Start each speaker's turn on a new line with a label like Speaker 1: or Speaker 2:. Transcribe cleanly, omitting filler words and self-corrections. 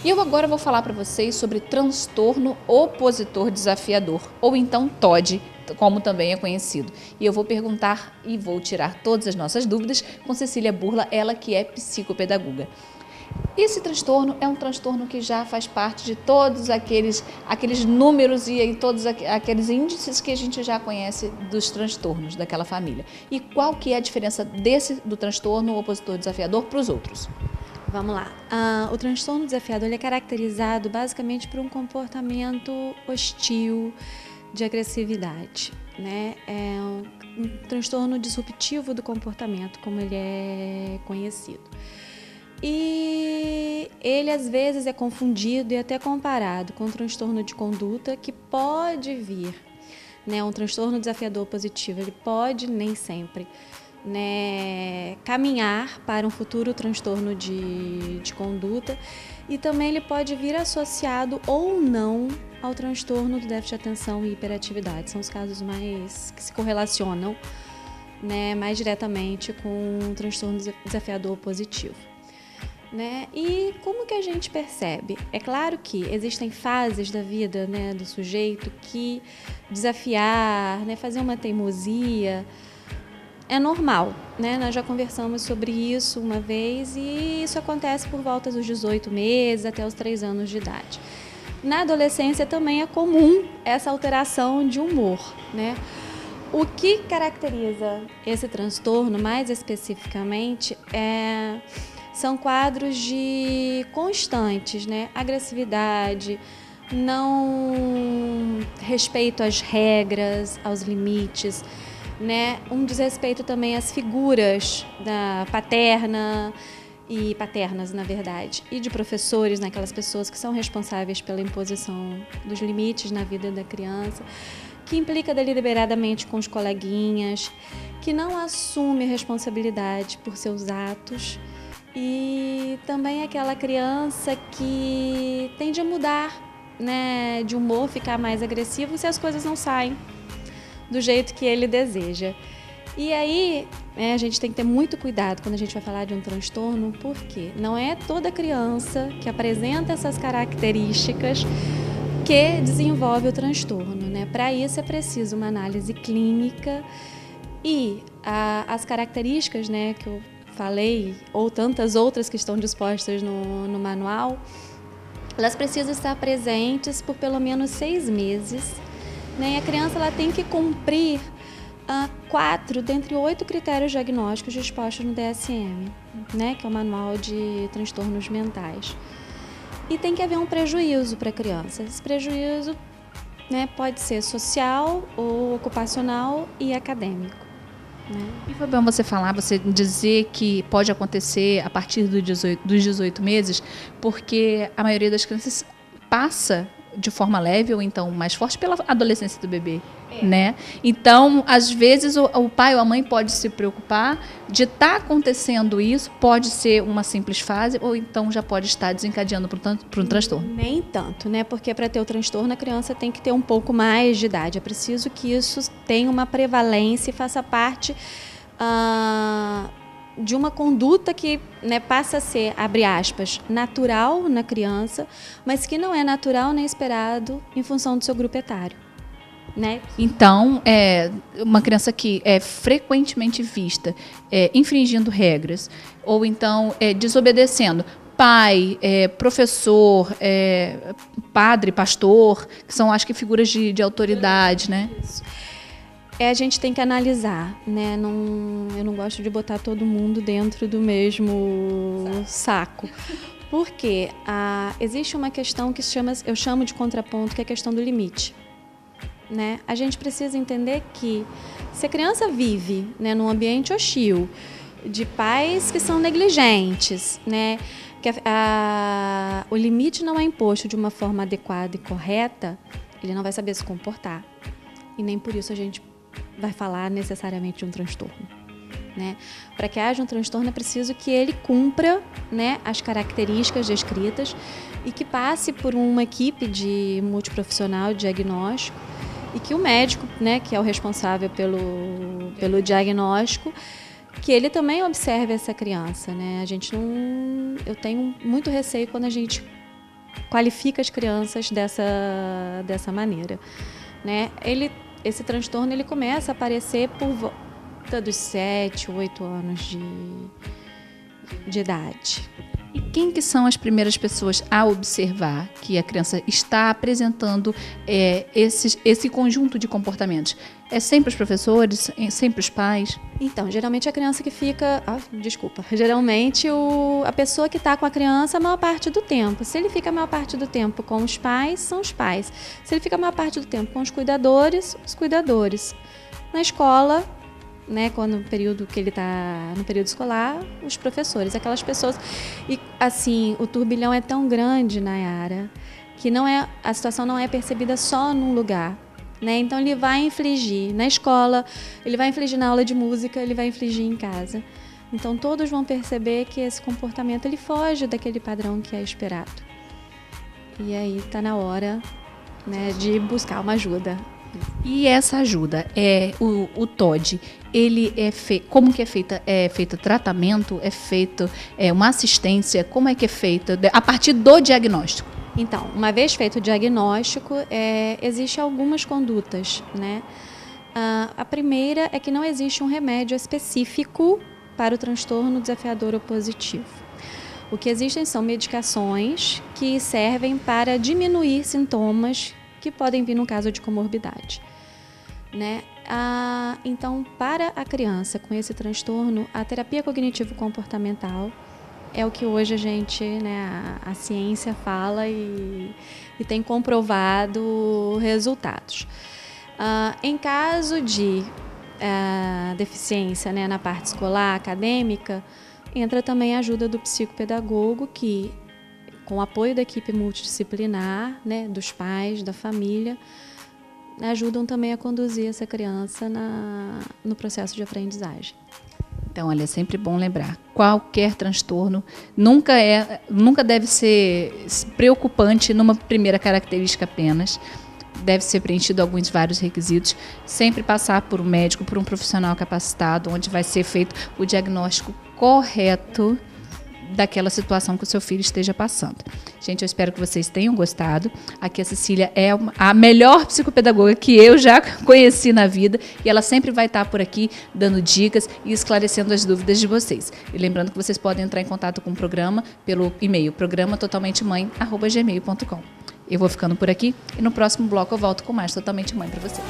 Speaker 1: E eu agora vou falar para vocês sobre transtorno opositor desafiador, ou então TOD, como também é conhecido. E eu vou perguntar e vou tirar todas as nossas dúvidas com Cecília Burla, ela que é psicopedagoga. Esse transtorno é um transtorno que já faz parte de todos aqueles números e todos aqueles índices que a gente já conhece dos transtornos daquela família. E qual que é a diferença do transtorno opositor desafiador para os outros?
Speaker 2: Vamos lá. O transtorno desafiador ele é caracterizado basicamente por um comportamento hostil, de agressividade, né? É um transtorno disruptivo do comportamento, como ele é conhecido. E ele às vezes é confundido e até comparado com um transtorno de conduta que pode vir, né? Um transtorno desafiador positivo, ele pode, nem sempre, né, caminhar para um futuro transtorno de conduta, e também ele pode vir associado ou não ao transtorno do déficit de atenção e hiperatividade. São os casos mais que se correlacionam, né, mais diretamente com um transtorno desafiador positivo. Né? E como que a gente percebe? É claro que existem fases da vida, né, do sujeito que desafiar, né, fazer uma teimosia é normal, né? Nós já conversamos sobre isso uma vez e isso acontece por volta dos 18 meses até os 3 anos de idade. Na adolescência também é comum essa alteração de humor, né? O que caracteriza esse transtorno mais especificamente são quadros de constantes, né? Agressividade, não respeito às regras, aos limites, né? Um desrespeito também às figuras da paterna e paternas, na verdade, e de professores, né? Aquelas pessoas que são responsáveis pela imposição dos limites na vida da criança, que implica deliberadamente com os coleguinhas, que não assume a responsabilidade por seus atos, e também aquela criança que tende a mudar, né, de humor, ficar mais agressivo se as coisas não saem do jeito que ele deseja. E aí, a gente tem que ter muito cuidado quando a gente vai falar de um transtorno, porque não é toda criança que apresenta essas características que desenvolve o transtorno, né? Para isso é preciso uma análise clínica e as características, né, que eu falei, ou tantas outras que estão dispostas no manual, elas precisam estar presentes por pelo menos 6 meses, né? E a criança ela tem que cumprir 4 dentre 8 critérios diagnósticos dispostos no DSM, né? Que é o Manual de Transtornos Mentais. E tem que haver um prejuízo para a criança. Esse prejuízo, né, pode ser social, ou ocupacional e acadêmico. Né?
Speaker 1: E foi bom você dizer que pode acontecer a partir dos 18 meses, porque a maioria das crianças passa de forma leve ou então mais forte pela adolescência do bebê, né? Então, às vezes, o pai ou a mãe pode se preocupar de estar acontecendo isso, pode ser uma simples fase ou então já pode estar desencadeando para um transtorno.
Speaker 2: Nem tanto, né? Porque para ter o transtorno, a criança tem que ter um pouco mais de idade. É preciso que isso tenha uma prevalência e faça parte de uma conduta que, né, passa a ser, abre aspas, natural na criança, mas que não é natural nem esperado em função do seu grupo etário. Né?
Speaker 1: Então, uma criança que é frequentemente vista infringindo regras, ou então desobedecendo pai, professor, padre, pastor, que são, acho que, figuras de autoridade, né?
Speaker 2: Isso. A gente tem que analisar, né? Eu não gosto de botar todo mundo dentro do mesmo saco. Porque existe uma questão que eu chamo de contraponto, que é a questão do limite. Né? A gente precisa entender que se a criança vive, né, num ambiente hostil, de pais que são negligentes, né, que o limite não é imposto de uma forma adequada e correta, ele não vai saber se comportar. E nem por isso a gente vai falar necessariamente de um transtorno. Né? Para que haja um transtorno é preciso que ele cumpra, né, as características descritas e que passe por uma equipe de multiprofissional de diagnóstico e que o médico, né, que é o responsável pelo diagnóstico, que ele também observe essa criança. Né? Eu tenho muito receio quando a gente qualifica as crianças dessa maneira, né? Esse transtorno ele começa a aparecer por volta dos 7, 8 anos de idade.
Speaker 1: E quem que são as primeiras pessoas a observar que a criança está apresentando esse conjunto de comportamentos? É sempre os professores? Sempre os pais?
Speaker 2: Então, geralmente a criança que fica... Geralmente a pessoa que está com a criança a maior parte do tempo. Se ele fica a maior parte do tempo com os pais, são os pais. Se ele fica a maior parte do tempo com os cuidadores, os cuidadores. Na escola, né, quando no período que ele está no período escolar, os professores, aquelas pessoas. E assim, o turbilhão é tão grande, Nayara, que a situação não é percebida só num lugar, né? Então ele vai infligir na escola, ele vai infligir na aula de música, ele vai infligir em casa. Então todos vão perceber que esse comportamento ele foge daquele padrão que é esperado. E aí está na hora, né, de buscar uma ajuda.
Speaker 1: E essa ajuda, o TOD, ele como que é feita? É feito tratamento? É feito uma assistência? Como é que é feita? A partir do diagnóstico?
Speaker 2: Então, uma vez feito o diagnóstico, existem algumas condutas, né? A primeira é que não existe um remédio específico para o transtorno desafiador opositivo. O que existem são medicações que servem para diminuir sintomas que podem vir no caso de comorbidade, né? Então, para a criança com esse transtorno, a terapia cognitivo-comportamental é o que hoje a gente, né, a ciência fala e tem comprovado resultados. Em caso de deficiência, né, na parte escolar, acadêmica, entra também a ajuda do psicopedagogo que, com o apoio da equipe multidisciplinar, né, dos pais, da família, ajudam também a conduzir essa criança no processo de aprendizagem.
Speaker 1: Então, olha, é sempre bom lembrar, qualquer transtorno nunca deve ser preocupante numa primeira característica apenas. Deve ser preenchido vários requisitos, sempre passar por um médico, por um profissional capacitado, onde vai ser feito o diagnóstico correto daquela situação que o seu filho esteja passando. Gente, eu espero que vocês tenham gostado. Aqui a Cecília é a melhor psicopedagoga que eu já conheci na vida e ela sempre vai estar por aqui dando dicas e esclarecendo as dúvidas de vocês. E lembrando que vocês podem entrar em contato com o programa pelo e-mail programatotalmentemãe@gmail.com. Eu vou ficando por aqui e no próximo bloco eu volto com mais Totalmente Mãe para vocês.